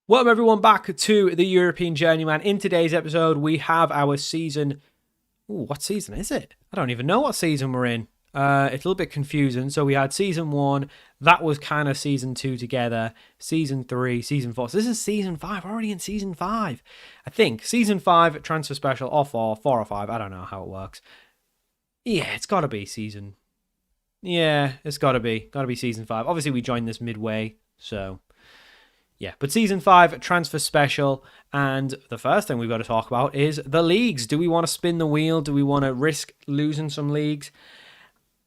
Welcome everyone back to the European Journeyman. In today's episode, we have our season. Ooh, what season is it? I don't even know what season we're in. It's a little bit confusing. So we had season 1. That was kind of season 2 together. Season 3, season 4. So this is season 5. We're already in season 5. I think season 5 transfer special or 4 or 5. I don't know how it works. Yeah, it's got to be season. Yeah, it's got to be season 5. Obviously, we joined this midway, so. Yeah, but season 5 transfer special, and the first thing we've got to talk about is the leagues. Do we want to spin the wheel? Do we want to risk losing some leagues?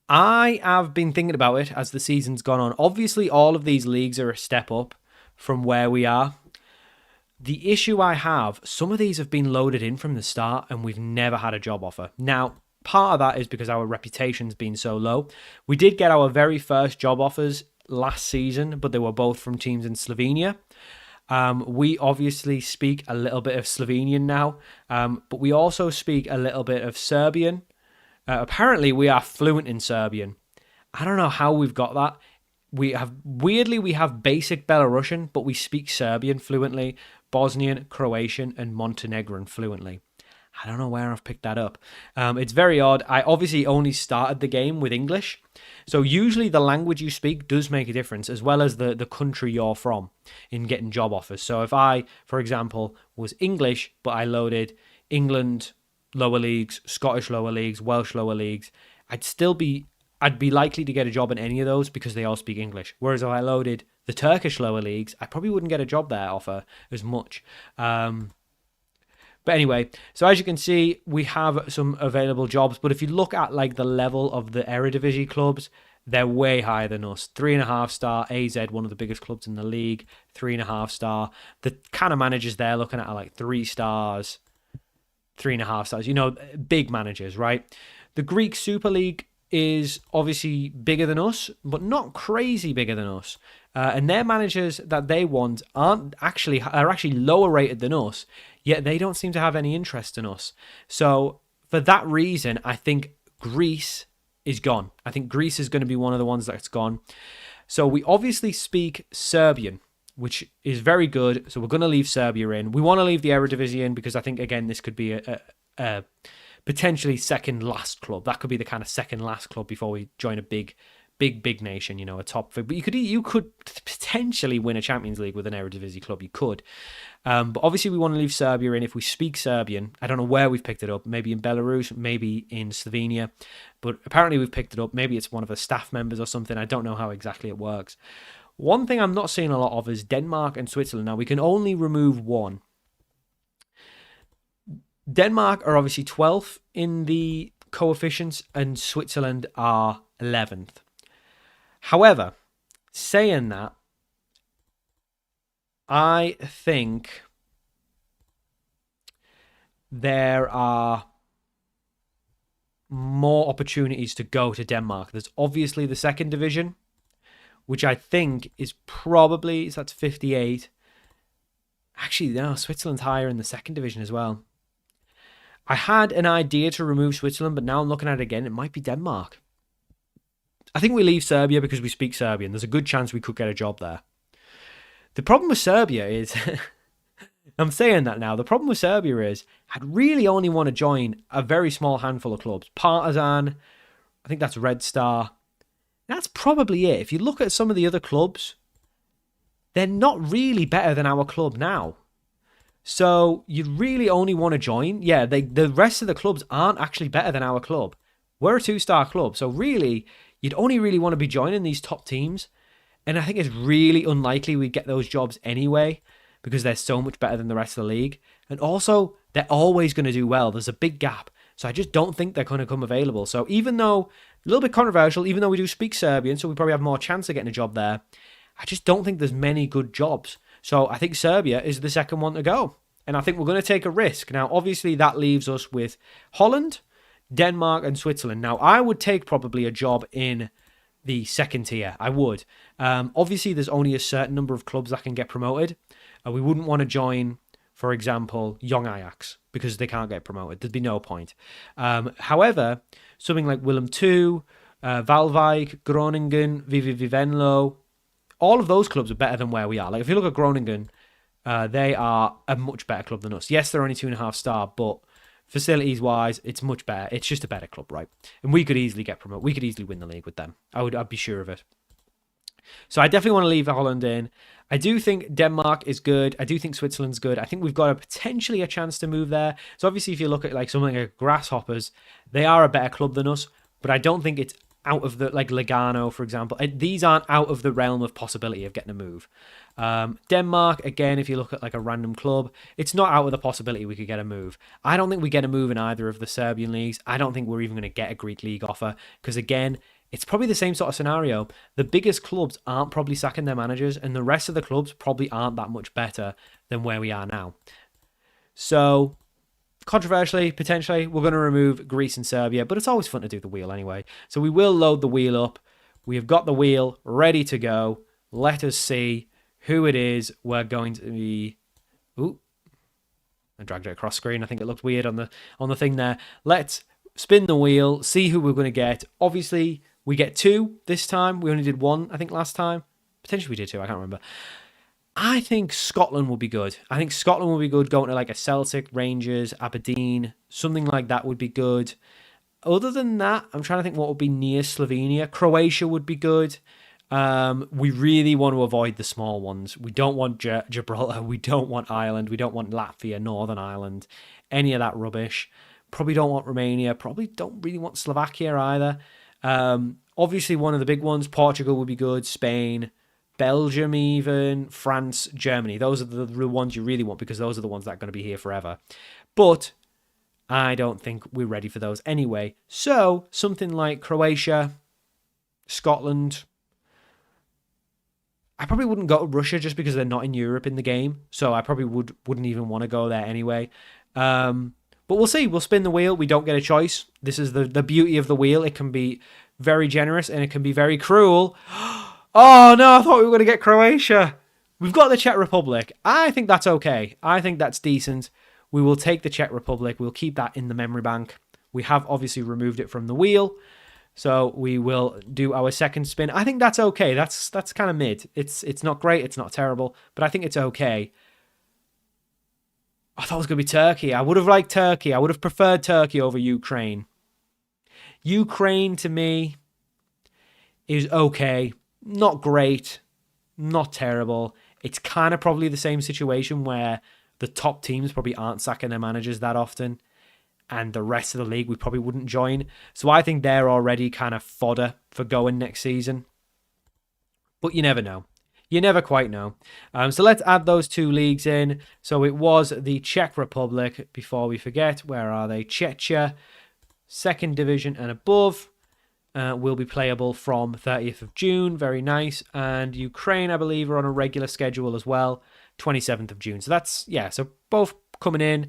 I have been thinking about it as the season's gone on. Obviously, all of these leagues are a step up from where we are. The issue I have, some of these have been loaded in from the start, and we've never had a job offer. Now, part of that is because our reputation's been so low. We did get our very first job offers last season, but they were both from teams in Slovenia. We obviously speak a little bit of Slovenian now, but we also speak a little bit of Serbian. Apparently, we are fluent in Serbian. I don't know how we've got that. We have basic Belarusian, but we speak Serbian fluently, Bosnian, Croatian, and Montenegrin fluently. I don't know where I've picked that up. It's very odd. I obviously only started the game with English. So usually the language you speak does make a difference, as well as the country you're from in getting job offers. So if I, for example, was English, but I loaded England lower leagues, Scottish lower leagues, Welsh lower leagues, I'd be likely to get a job in any of those because they all speak English. Whereas if I loaded the Turkish lower leagues, I probably wouldn't get a job there offer as much. But anyway, so as you can see, we have some available jobs. But if you look at like the level of the Eredivisie clubs, they're way higher than us. 3.5 star AZ, one of the biggest clubs in the league. 3.5 star. The kind of managers they're looking at are like 3 stars, 3.5 stars. You know, big managers, right? The Greek Super League is obviously bigger than us, but not crazy bigger than us. And their managers that they want are actually lower rated than us, yet they don't seem to have any interest in us. So for that reason, I think Greece is gone. I think Greece is going to be one of the ones that's gone. So we obviously speak Serbian, which is very good. So we're going to leave Serbia in. We want to leave the Eredivisie in because I think, again, this could be a potentially second last club. That could be the kind of second last club before we join a big nation, you know, a top. But you could potentially win a Champions League with an Eredivisie club. You could, but obviously we want to leave Serbia in. If we speak Serbian, I don't know where we've picked it up. Maybe in Belarus, maybe in Slovenia, but apparently we've picked it up. Maybe it's one of the staff members or something. I don't know how exactly it works. One thing I'm not seeing a lot of is Denmark and Switzerland. Now we can only remove one. Denmark are obviously 12th in the coefficients, and Switzerland are 11th. However, saying that, I think there are more opportunities to go to Denmark. There's obviously the second division, which I think is probably, so that's 58. Actually, no, Switzerland's higher in the second division as well. I had an idea to remove Switzerland, but now I'm looking at it again. It might be Denmark. I think we leave Serbia because we speak Serbian. There's a good chance we could get a job there. The problem with Serbia is, I'm saying that now, the problem with Serbia is I'd really only want to join a very small handful of clubs. Partizan, I think that's Red Star. That's probably it. If you look at some of the other clubs, they're not really better than our club now. So you really only want to join. Yeah, the rest of the clubs aren't actually better than our club. We're a 2-star club. So really, you'd only really want to be joining these top teams. And I think it's really unlikely we get those jobs anyway because they're so much better than the rest of the league. And also, they're always going to do well. There's a big gap. So I just don't think they're going to come available. So even though, a little bit controversial, even though we do speak Serbian, so we probably have more chance of getting a job there, I just don't think there's many good jobs. So I think Serbia is the second one to go. And I think we're going to take a risk. Now, obviously, that leaves us with Holland, Denmark, and Switzerland. Now, I would take probably a job in the second tier. I would. Obviously, there's only a certain number of clubs that can get promoted. We wouldn't want to join, for example, Young Ajax because they can't get promoted. There'd be no point. However, something like Willem II, Waalwijk, Groningen, VV Venlo, all of those clubs are better than where we are. Like if you look at Groningen, They are a much better club than us. Yes, they're only 2.5 star, but facilities wise, it's much better. It's just a better club, right? And we could easily get promoted. We could easily win the league with them. I'd be sure of it. So I definitely want to leave Holland in. I do think Denmark is good. I do think Switzerland's good. I think we've got potentially a chance to move there. So obviously, if you look at like something like Grasshoppers, they are a better club than us, but I don't think it's out of the, like Lugano, for example. These aren't out of the realm of possibility of getting a move. Denmark, again, if you look at like a random club, it's not out of the possibility we could get a move. I don't think we get a move in either of the Serbian leagues. I don't think we're even going to get a Greek league offer because, again, it's probably the same sort of scenario. The biggest clubs aren't probably sacking their managers, and the rest of the clubs probably aren't that much better than where we are now. So, controversially, potentially, we're going to remove Greece and Serbia, but it's always fun to do the wheel anyway. So we will load the wheel up. We have got the wheel ready to go. Let us see who it is we're going to be. Ooh, I dragged it across screen. I think it looked weird on the thing there. Let's spin the wheel, see who we're going to get. Obviously, we get 2 this time. We only did 1, I think, last time. Potentially we did 2, I can't remember. I think Scotland will be good. I think Scotland will be good going to like a Celtic, Rangers, Aberdeen. Something like that would be good. Other than that, I'm trying to think what would be near Slovenia. Croatia would be good. We really want to avoid the small ones. We don't want Gibraltar. We don't want Ireland. We don't want Latvia, Northern Ireland. Any of that rubbish. Probably don't want Romania. Probably don't really want Slovakia either. Obviously, one of the big ones, Portugal would be good. Spain, Belgium even, France, Germany. Those are the ones you really want because those are the ones that are going to be here forever. But I don't think we're ready for those anyway. So, something like Croatia, Scotland. I probably wouldn't go to Russia just because they're not in Europe in the game. So I probably wouldn't even want to go there anyway. But we'll see. We'll spin the wheel. We don't get a choice. This is the beauty of the wheel. It can be very generous and it can be very cruel. Oh, no, I thought we were going to get Croatia. We've got the Czech Republic. I think that's okay. I think that's decent. We will take the Czech Republic. We'll keep that in the memory bank. We have obviously removed it from the wheel. So we will do our second spin. I think that's okay. That's kind of mid. It's not great. It's not terrible. But I think it's okay. I thought it was going to be Turkey. I would have liked Turkey. I would have preferred Turkey over Ukraine. Ukraine, to me, is okay. Not great. Not terrible. It's kind of probably the same situation where the top teams probably aren't sacking their managers that often. And the rest of the league we probably wouldn't join. So I think they're already kind of fodder for going next season. But you never know. You never quite know. So let's add those 2 leagues in. So it was the Czech Republic, before we forget. Where are they? Czechia, 2nd division and above. Will be playable from 30th of June. Very nice. And Ukraine, I believe, are on a regular schedule as well. 27th of June. So that's, yeah, so both coming in.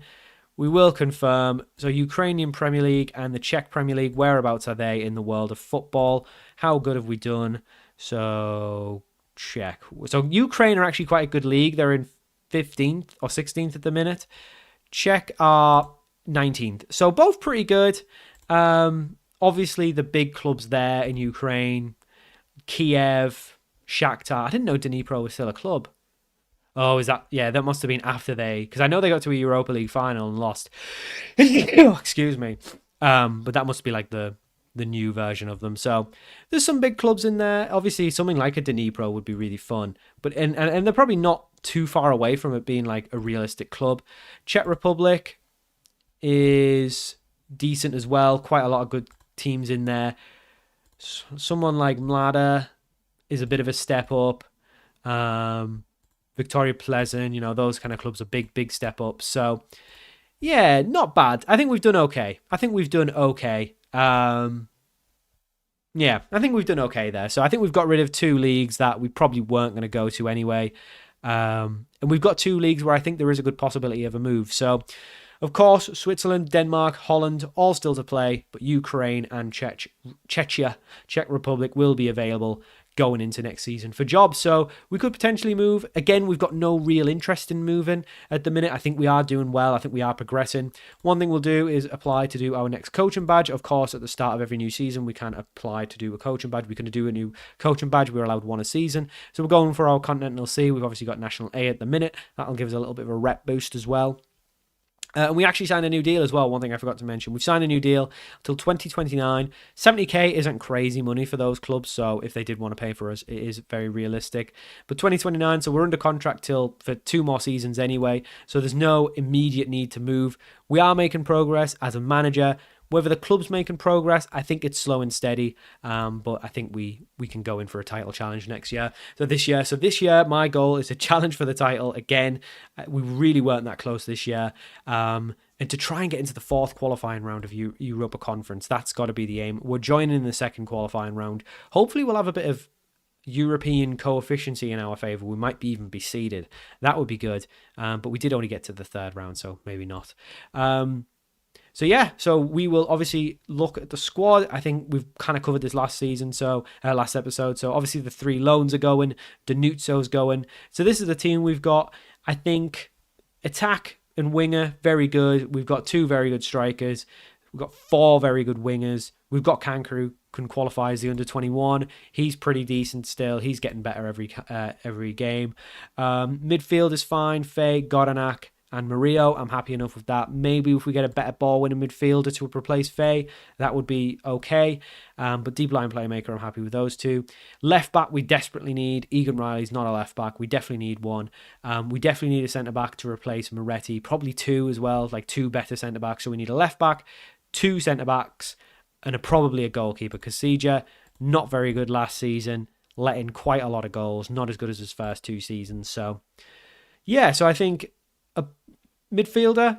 We will confirm. So Ukrainian Premier League and the Czech Premier League, whereabouts are they in the world of football? How good have we done? So Czech. So Ukraine are actually quite a good league. They're in 15th or 16th at the minute. Czech are 19th. So both pretty good. Obviously the big clubs there in Ukraine. Kiev, Shakhtar. I didn't know Dnipro was still a club. Oh, is that... Yeah, that must have been after they... Because I know they got to a Europa League final and lost. Excuse me. But that must be like the new version of them. So there's some big clubs in there. Obviously, something like a Dnipro would be really fun. But and they're probably not too far away from it being like a realistic club. Czech Republic is decent as well. Quite a lot of good teams in there. Someone like Mlada is a bit of a step up. Victoria Pleasant, you know, those kind of clubs are big step ups. So, yeah, not bad. I think we've done okay. Yeah, I think we've done okay there. So I think we've got rid of 2 leagues that we probably weren't going to go to anyway. And we've got 2 leagues where I think there is a good possibility of a move. So, of course, Switzerland, Denmark, Holland, all still to play, but Ukraine and Czechia, Czech Republic will be available going into next season for jobs. So we could potentially move. Again, we've got no real interest in moving at the minute. I think we are doing well. I think we are progressing. One thing we'll do is apply to do our next coaching badge. Of course, at the start of every new season, we can't apply to do a coaching badge. We can do a new coaching badge. We're allowed one a season. So we're going for our Continental C. We've obviously got National A at the minute. That'll give us a little bit of a rep boost as well. And we actually signed a new deal as well. One thing I forgot to mention. We've signed a new deal till 2029. 70k isn't crazy money for those clubs. So if they did want to pay for us, it is very realistic. But 2029, so we're under contract for 2 more seasons anyway. So there's no immediate need to move. We are making progress as a manager. Whether the club's making progress, I think it's slow and steady. But I think we can go in for a title challenge next year. So this year, my goal is to challenge for the title again. We really weren't that close this year. And to try and get into the 4th qualifying round of Europa Conference. That's got to be the aim. We're joining in the 2nd qualifying round. Hopefully we'll have a bit of European coefficiency in our favour. We might even be seeded. That would be good. But we did only get to the 3rd round, so maybe not. So we will obviously look at the squad. I think we've kind of covered this last episode. So obviously the 3 loans are going, Danutso's going. So this is the team we've got. I think attack and winger, very good. We've got 2 very good strikers. We've got 4 very good wingers. We've got Kankaroo, can qualify as the under-21. He's pretty decent still. He's getting better every game. Midfield is fine. Faye, Godanak, and Murillo, I'm happy enough with that. Maybe if we get a better ball-winning midfielder to replace Faye, that would be okay. But deep line playmaker, I'm happy with those 2. Left back, we desperately need. Egan Riley's not a left back. We definitely need one. We definitely need a centre back to replace Moretti. Probably 2 as well, like 2 better centre backs. So we need a left back, 2 centre backs, and probably a goalkeeper. Kasija, not very good last season, let in quite a lot of goals. Not as good as his first 2 seasons. So I think midfielder,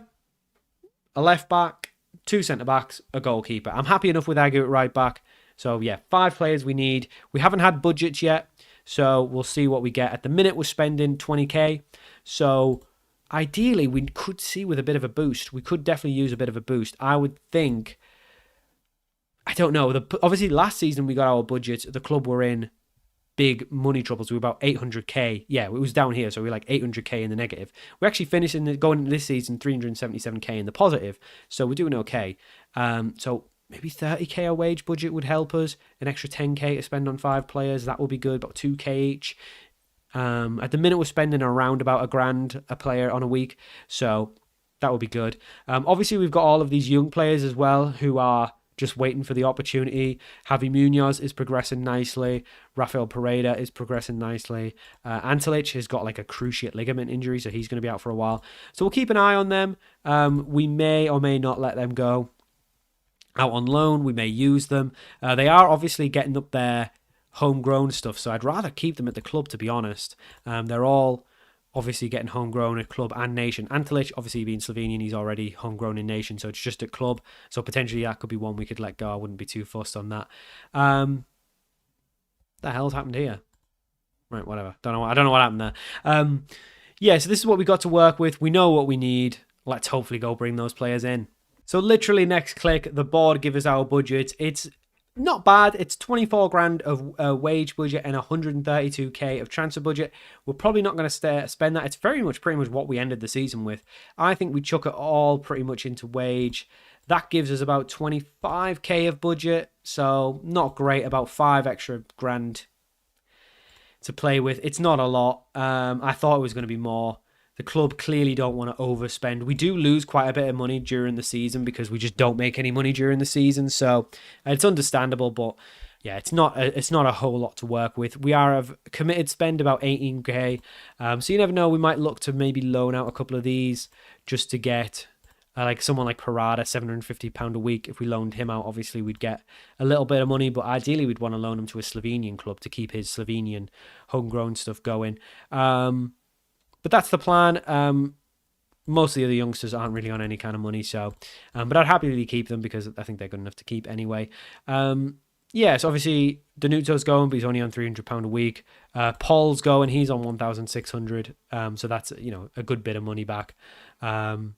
a left back, 2 centre backs, a goalkeeper. I'm happy enough with Agu at right back. So 5 players we need. We haven't had budgets yet, so we'll see what we get. At the minute, we're spending 20k. So ideally, we could see with a bit of a boost. We could definitely use a bit of a boost. I would think. I don't know. Obviously, last season we got our budget. The club were in big money troubles. We were about 800k. Yeah, it was down here, so we were like 800k in the negative. We're actually finishing going into this season 377k in the positive, so we're doing okay. So maybe 30k a wage budget would help us. An extra 10k to spend on 5 players, that would be good. About 2k each. At the minute, we're spending around about $1,000 a player on a week, so that would be good. Obviously, we've got all of these young players as well who are just waiting for the opportunity. Javi Munoz is progressing nicely. Rafael Pereira is progressing nicely. Antolic has got like a cruciate ligament injury, so he's going to be out for a while. So we'll keep an eye on them. We may or may not let them go out on loan. We may use them. They are obviously getting up their homegrown stuff, so I'd rather keep them at the club, to be honest. They're all obviously getting homegrown at club and nation. Antolic, obviously being Slovenian, he's already homegrown in nation, so it's just at club. So potentially that could be one we could let go. I wouldn't be too fussed on that. The hell's happened here? Right, whatever. I don't know what happened there. So this is what we got to work with. We know what we need. Let's hopefully go bring those players in. So literally next click, the board give us our budget. It's not bad. It's 24 grand of wage budget and 132k of transfer budget. We're probably not going to spend that. It's pretty much what we ended the season with. I think we chuck it all pretty much into wage. That gives us about 25k of budget. So not great. About 5 extra grand to play with. It's not a lot. I thought it was going to be more. The club clearly don't want to overspend. We do lose quite a bit of money during the season because we just don't make any money during the season. So it's understandable, but yeah, it's not a whole lot to work with. We are of committed spend about 18k. So you never know. We might look to maybe loan out a couple of these just to get like someone like Parada, £750 a week. If we loaned him out, obviously we'd get a little bit of money, but ideally we'd want to loan him to a Slovenian club to keep his Slovenian homegrown stuff going. But that's the plan. Most of the other youngsters aren't really on any kind of money, so but I'd happily keep them because I think they're good enough to keep anyway. So obviously Danuto's going, but he's only on £300 a week. Paul's going, he's on 1,600. So that's a good bit of money back. So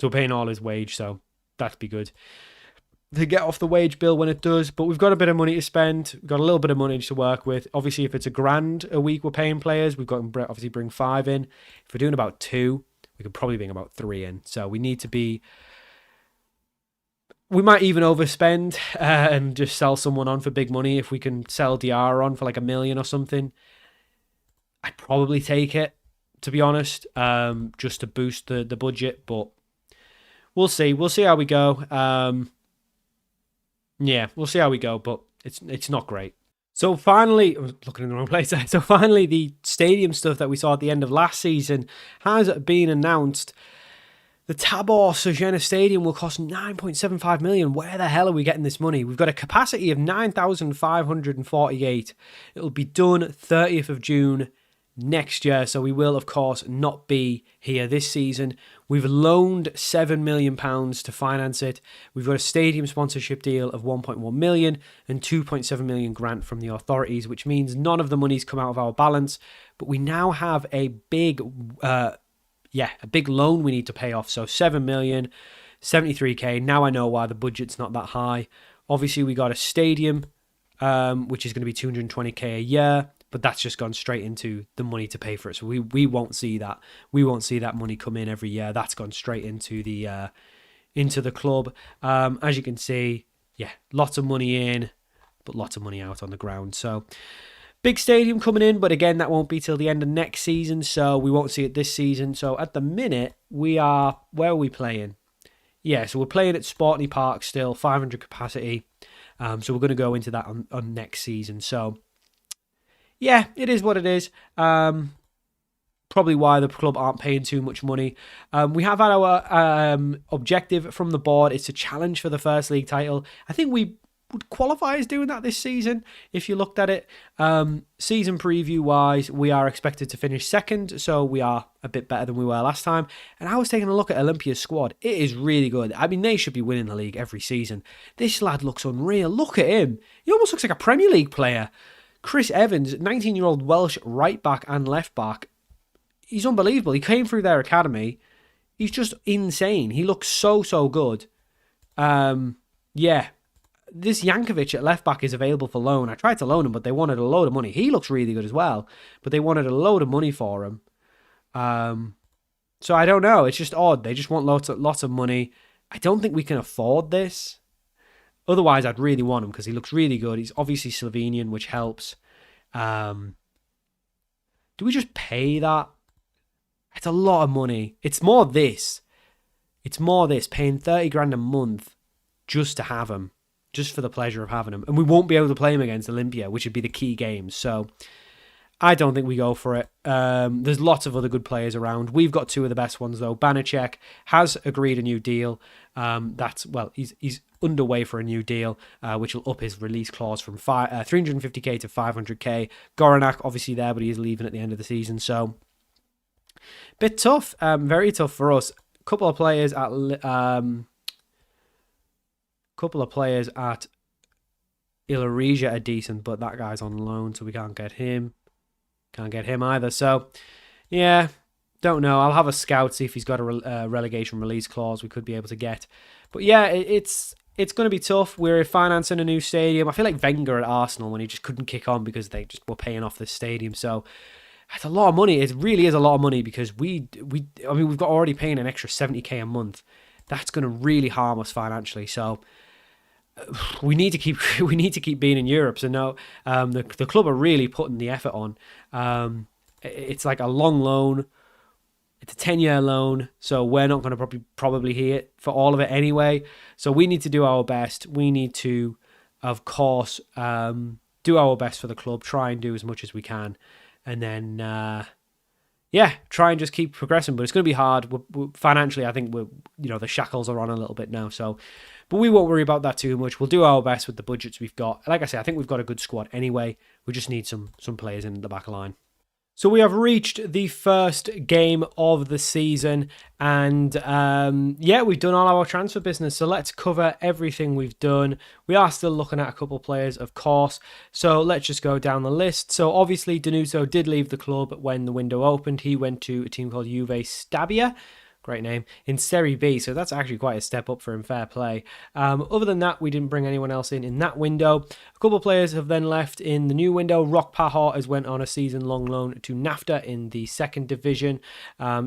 we're paying all his wage, so that'd be good. to get off the wage bill when it does, but we've got a bit of money to spend. We've got a little bit of money to work with. Obviously, if it's $1,000 a week we're paying players, we've got to obviously bring 5 in. If we're doing about 2, we could probably bring about 3 in. So we need to be... We might even overspend and just sell someone on for big money. If we can sell DR on for like $1 million or something, I'd probably take it, to be honest, just to boost the budget. But we'll see. We'll see how we go. Yeah, we'll see how we go, but it's not great. So finally, I was looking in the wrong place there. So finally, the stadium stuff that we saw at the end of last season has been announced. The Tabor Sezana Stadium will cost $9.75 million. Where the hell are we getting this money? We've got a capacity of 9,548. It'll be done 30th of June next year, so we will, of course, not be here this season. We've loaned £7 million to finance it. We've got a stadium sponsorship deal of $1.1 million and $2.7 million grant from the authorities, which means none of the money's come out of our balance, but we now have a big loan we need to pay off. So $7 million, 73k. Now I know why the budget's not that high. Obviously, we got a stadium, which is going to be 220k a year, but that's just gone straight into the money to pay for it. So we won't see that. We won't see that money come in every year. That's gone straight into the club. As you can see, yeah, lots of money in, but lots of money out on the ground. So big stadium coming in, but again, that won't be till the end of next season, so we won't see it this season. So at the minute, where are we playing? Yeah, so we're playing at Sportney Park still, 500 capacity. So we're going to go into that on next season. So yeah, it is what it is. Probably why the club aren't paying too much money. We have had our objective from the board. It's a challenge for the First League title. I think we would qualify as doing that this season if you looked at it. Season preview wise, we are expected to finish second, so we are a bit better than we were last time. And I was taking a look at Olympia's squad. It is really good. I mean, they should be winning the league every season. This lad looks unreal. Look at him. He almost looks like a Premier League player. Chris Evans, 19-year-old Welsh right back and left back. He's unbelievable. He came through their academy. He's just insane. He looks so good. Yeah. This Yankovic at left back is available for loan. I tried to loan him, but they wanted a load of money. He looks really good as well, but they wanted a load of money for him. So I don't know. It's just odd. They just want lots of money. I don't think we can afford this. Otherwise, I'd really want him because he looks really good. He's obviously Slovenian, which helps. Do we just pay that? It's a lot of money. It's more this, paying 30 grand a month just to have him. Just for the pleasure of having him. And we won't be able to play him against Olympia, which would be the key games. So I don't think we go for it. There's lots of other good players around. We've got 2 of the best ones, though. Banachek has agreed a new deal. He's underway for a new deal, which will up his release clause from 350k to 500k. Goranak, obviously there, but he's leaving at the end of the season. So bit tough. Very tough for us. Couple of players at Ilaresia are decent, but that guy's on loan, so we can't get him. Can't get him either. So, yeah, don't know. I'll have a scout, see if he's got a relegation release clause we could be able to get. But yeah, it's going to be tough. We're financing a new stadium. I feel like Wenger at Arsenal when he just couldn't kick on because they just were paying off this stadium. So it's a lot of money. It really is a lot of money because we've got already paying an extra 70k a month. That's going to really harm us financially. So we need to keep being in Europe. So no, the club are really putting the effort on. It's like a long loan. It's a 10-year loan, so we're not going to probably hear it for all of it anyway. So we need to do our best. We need to, of course, do our best for the club. Try and do as much as we can, and then try and just keep progressing. But it's going to be hard. Financially, I think the shackles are on a little bit now. So. But we won't worry about that too much. We'll do our best with the budgets we've got. Like I say, I think we've got a good squad anyway. We just need some players in the back line. So we have reached the first game of the season. And we've done all our transfer business. So let's cover everything we've done. We are still looking at a couple of players, of course. So let's just go down the list. So obviously, Danuto did leave the club when the window opened. He went to a team called Juve Stabia, Great name, in Serie B, so that's actually quite a step up for him, fair play. Other than that, we didn't bring anyone else in that window. A couple of players have then left in the new window. Rock Pahar has went on a season-long loan to NAFTA in the second division.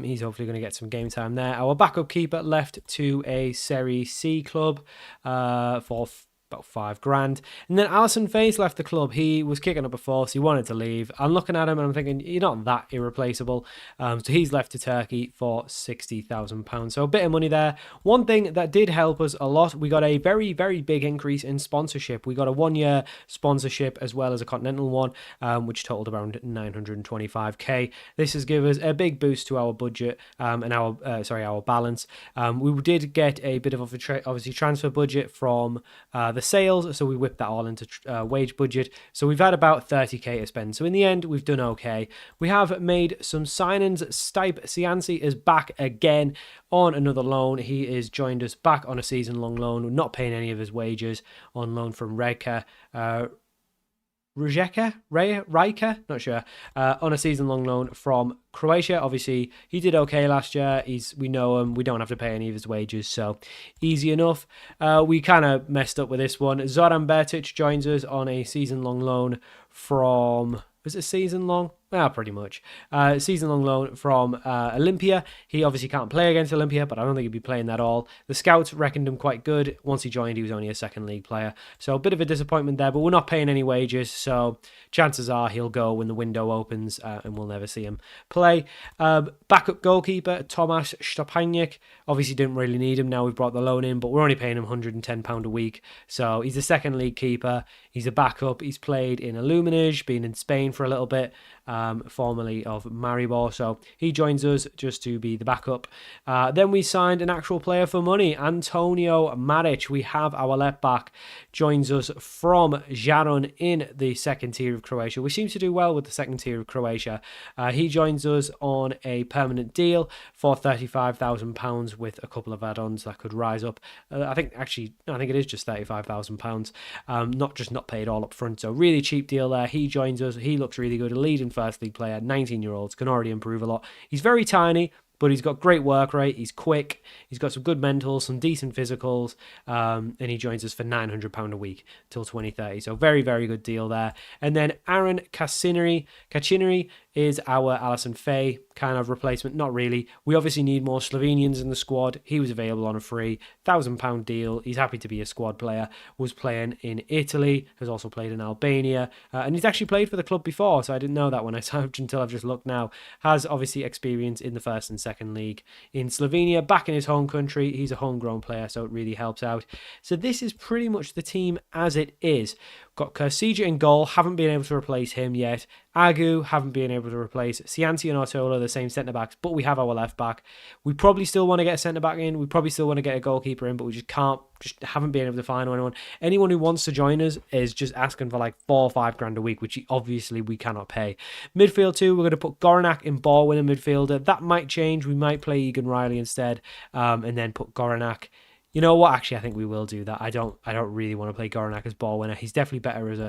He's hopefully going to get some game time there. Our backup keeper left to a Serie C club for about $5,000. And then Alison Faye's left the club. He was kicking up a fuss. He wanted to leave. I'm looking at him and I'm thinking, you're not that irreplaceable. So he's left to Turkey for £60,000. So a bit of money there. One thing that did help us a lot, we got a very, very big increase in sponsorship. We got a 1-year sponsorship as well as a continental one, which totaled around 925k. This has given us a big boost to our budget and our balance. We did get a bit of obviously transfer budget from the sales, so we whipped that all into wage budget. So we've had about 30k to spend. So in the end, we've done okay. We have made some signings. Stipe Cianci is back again on another loan. He is joined us back on a season-long loan. We're not paying any of his wages, on loan from Rijeka, not sure, on a season-long loan from Croatia. Obviously, he did okay last year. We know him. We don't have to pay any of his wages, so easy enough. We kind of messed up with this one. Zoran Bertic joins us on a season-long loan from... Was it season-long? Pretty much. Season-long loan from Olympia. He obviously can't play against Olympia, but I don't think he'd be playing that all. The scouts reckoned him quite good. Once he joined, he was only a second league player. So a bit of a disappointment there, but we're not paying any wages, so chances are he'll go when the window opens and we'll never see him play. Backup goalkeeper, Tomasz Stopaniak. Obviously didn't really need him. Now we've brought the loan in, but we're only paying him £110 a week. So he's a second league keeper. He's a backup. He's played in Illuminage, been in Spain for a little bit. Formerly of Maribor, so he joins us just to be the backup. Then we signed an actual player for money, Antonio Maric. We have our left back, joins us from Jaron in the second tier of Croatia. We seem to do well with the second tier of Croatia. He joins us on a permanent deal for £35,000 with a couple of add-ons that could rise up. I think it is just £35,000. Not paid all up front, so really cheap deal there. He joins us. He looks really good, a leading first league player, 19-year-olds, can already improve a lot. He's very tiny, but he's got great work rate. He's quick. He's got some good mentals, some decent physicals, and he joins us for £900 a week till 2030. So very, very good deal there. And then Aaron Kacineri is our Alison Faye kind of replacement. Not really. We obviously need more Slovenians in the squad. He was available on a free £1,000 deal. He's happy to be a squad player. Was playing in Italy. Has also played in Albania. And he's actually played for the club before, so I didn't know that when I searched until I've just looked now. Has obviously experience in the first and second league in Slovenia. Back in his home country. He's a homegrown player, so it really helps out. So this is pretty much the team as it is. Got Kursija in goal, haven't been able to replace him yet. Agu, haven't been able to replace. Cianci and Ortola, the same centre-backs, but we have our left-back. We probably still want to get a centre-back in. We probably still want to get a goalkeeper in, but we just haven't been able to find anyone. Anyone who wants to join us is just asking for like $4 or $5 a week, which obviously we cannot pay. Midfield too, we're going to put Goranak in ball winner midfielder. That might change. We might play Egan Riley instead, and then put Goranak. You know what? Actually, I think we will do that. I don't really want to play Goranak as ball winner. He's definitely better as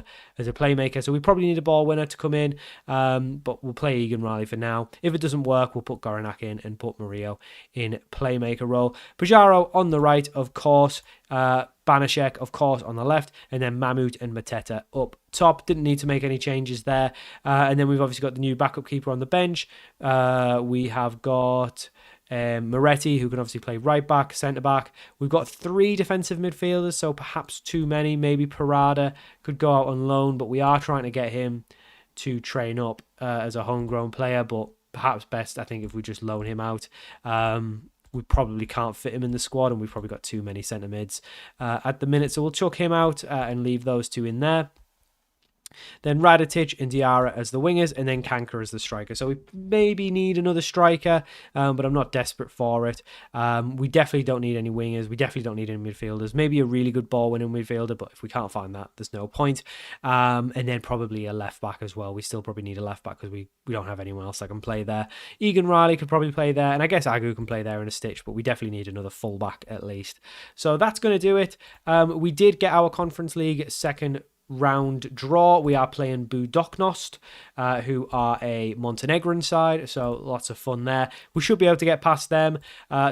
a playmaker. So we probably need a ball winner to come in. But we'll play Egan Riley for now. If it doesn't work, we'll put Goranak in and put Murillo in playmaker role. Pajaro on the right, of course. Banashek, of course, on the left, and then Mamut and Mateta up top. Didn't need to make any changes there. And then we've obviously got the new backup keeper on the bench. We have got Moretti, who can obviously play right back, centre back. We've got 3 defensive midfielders, so perhaps too many. Maybe Parada could go out on loan, but we are trying to get him to train up as a homegrown player. But perhaps best, I think, if we just loan him out. We probably can't fit him in the squad, and we've probably got too many centre mids at the minute. So we'll chuck him out and leave those 2 in there. Then Raditic and Diarra as the wingers, and then Kanker as the striker. So we maybe need another striker, but I'm not desperate for it. We definitely don't need any wingers. We definitely don't need any midfielders. Maybe a really good ball-winning midfielder, but if we can't find that, there's no point. And then probably a left-back as well. We still probably need a left-back because we don't have anyone else that can play there. Egan Riley could probably play there, and I guess Agu can play there in a stitch, but we definitely need another full-back at least. So that's going to do it. We did get our Conference League second round draw, we are playing Budoknost, who are a Montenegrin side, so lots of fun there. We should be able to get past them.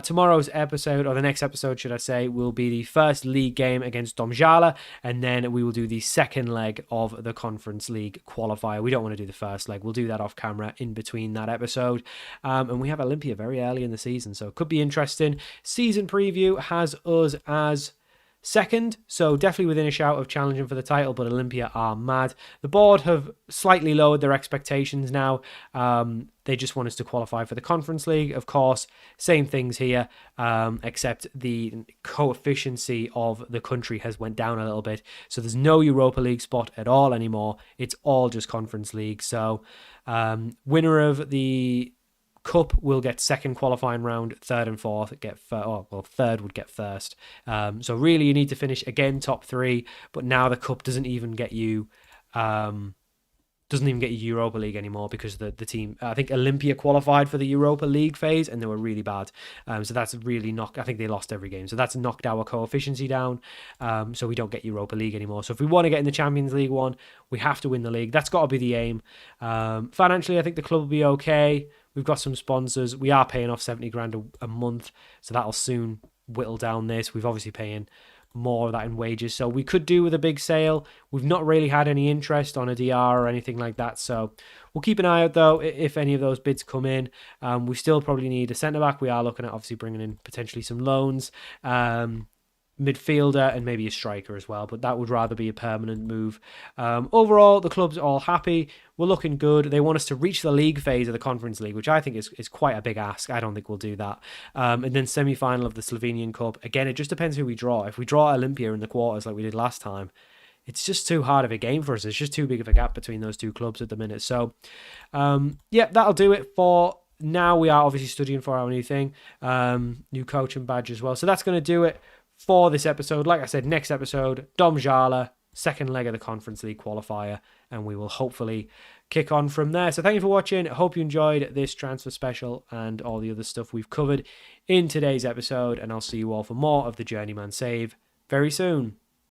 Tomorrow's episode, or the next episode, should I say, will be the first league game against Domžale, and then we will do the second leg of the Conference League qualifier. We don't want to do the first leg. We'll do that off camera in between that episode. And we have Olympia very early in the season, so it could be interesting. Season preview has us as second, so definitely within a shout of challenging for the title, but Olympia are mad. The board have slightly lowered their expectations now. They just want us to qualify for the Conference League. Of course, same things here, except the coefficiency of the country has went down a little bit. So there's no Europa League spot at all anymore. It's all just Conference League. So winner of the Cup will get second qualifying round, third and fourth get third would get first. So really you need to finish again top three, but now the Cup doesn't even get you Europa League anymore, because the team, I think Olympia qualified for the Europa League phase and they were really bad. So that's really I think they lost every game. So that's knocked our coefficiency down. So we don't get Europa League anymore. So if we want to get in the Champions League one, we have to win the league. That's got to be the aim. Financially, I think the club will be okay. We've got some sponsors. We are paying off 70 grand a month. So that'll soon whittle down this. We've obviously paying more of that in wages, so we could do with a big sale. We've not really had any interest on a DR or anything like that, so we'll keep an eye out though if any of those bids come in. We still probably need a centre-back. We are looking at obviously bringing in potentially some loans, midfielder and maybe a striker as well, but that would rather be a permanent move. Overall, the club's all happy. We're looking good. They want us to reach the league phase of the Conference League, which I think is quite a big ask. I don't think we'll do that. And then semi-final of the Slovenian Cup. Again, it just depends who we draw. If we draw Olympia in the quarters like we did last time, it's just too hard of a game for us. It's just too big of a gap between those two clubs at the minute. So, yeah, that'll do it for now. We are obviously studying for our new thing, new coaching badge as well. So that's going to do it for this episode. Like I said, next episode, Domžale, second leg of the Conference League qualifier, and we will hopefully kick on from there. So thank you for watching. I hope you enjoyed this transfer special and all the other stuff we've covered in today's episode, and I'll see you all for more of the Journeyman Save very soon.